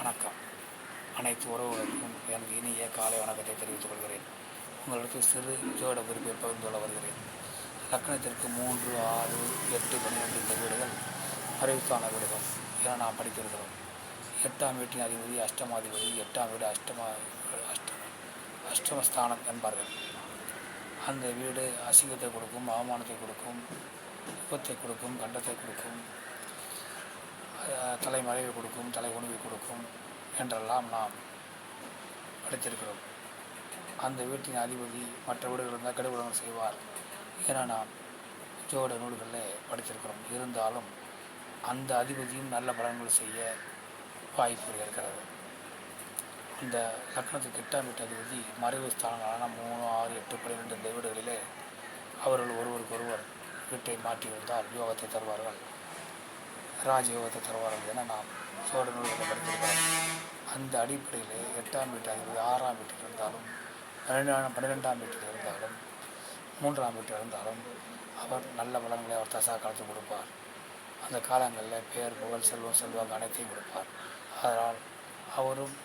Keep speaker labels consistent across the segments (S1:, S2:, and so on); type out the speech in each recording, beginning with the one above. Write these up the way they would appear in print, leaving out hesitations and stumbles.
S1: வணக்கம். அனைத்து உறவுகளுக்கும் எனது இனிய காலை வணக்கத்தை தெரிவித்துக் கொள்கிறேன். உங்களுக்கு சிறு ஜோட குறிப்பை பகிர்ந்து கொள்ள வருகிறேன். லக்னத்திற்கு 3, 6, 8, 12 இந்த வீடுகள் அறிவித்தான வீடுகள் என நாம் படித்திருக்கிறோம். 8ஆம் வீட்டின் அதிபதி அஷ்டமாதிபதி. 8ஆம் வீடு அஷ்டமஸ்தானம் என்பார்கள். அந்த வீடு அசிங்கத்தை கொடுக்கும், அவமானத்தை கொடுக்கும், விபத்தை கொடுக்கும், கண்டத்தை கொடுக்கும், தலைமறைவை கொடுக்கும், தலை உணவை கொடுக்கும் என்றெல்லாம் நாம் படித்திருக்கிறோம். அந்த வீட்டின் அதிபதி மற்ற வீடுகள் இருந்தால் கெடுபலங்கள் செய்வார் என நாம் ஜோட நூல்களில் படித்திருக்கிறோம். இருந்தாலும் அந்த அதிபதியும் நல்ல பலன்கள் செய்ய வாய்ப்பு இருக்கிறது. அந்த லக்னத்துக்கு 8ஆம் வீட்டு அதிபதி மறைவு ஸ்தானங்களான 3, 6, 8, 12 இந்த வீடுகளிலே அவர்கள் ஒருவருக்கொருவர் வீட்டை மாற்றியிருந்தால் யோகத்தை தருவார்கள், ராஜயோகத்தை தருவார்கள் என நாம் சோழ நூல்களை படித்திருக்கிறோம். அந்த அடிப்படையில் 8ஆம் வீட்டு அதிபதி 6ஆம் வீட்டில் இருந்தாலும் 12ஆம் வீட்டில் இருந்தாலும் 3ஆம் வீட்டில் இருந்தாலும் அவர் நல்ல பலன்களை அவர் தசா காலத்தில் கொடுப்பார். அந்த காலங்களில் பேர், புகழ், செல்வம், செல்வாக்கு அனைத்தையும் கொடுப்பார். அதனால் அவரும்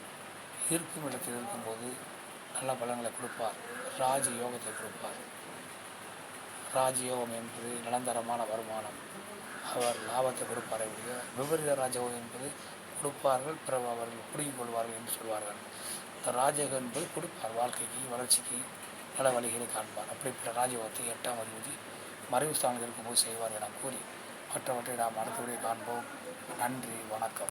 S1: இருக்கும் இடத்தில் இருக்கும்போது நல்ல பலன்களை கொடுப்பார், ராஜயோகத்தை கொடுப்பார். ராஜயோகம் என்பது நிரந்தரமான வருமானம். அவர் லாபத்தை கொடுப்பாரை உடைய விபரீத ராஜயோகம் என்பது கொடுப்பார்கள், பிறகு அவர்கள் பிடுங்கிக் கொள்வார்கள் என்று சொல்வார்கள். இந்த ராஜயோகம் என்பது கொடுப்பார், வாழ்க்கைக்கு வளர்ச்சிக்கு நல்ல வழிகளை காண்பார். அப்படிப்பட்ட ராஜயோகத்தை 8ஆம் அதிபதி மறைவு ஸ்தானத்தில் இருக்கும்போது செய்வார் என கூறி மற்றவற்றை நாம் அடுத்தபடி காண்போம். நன்றி, வணக்கம்.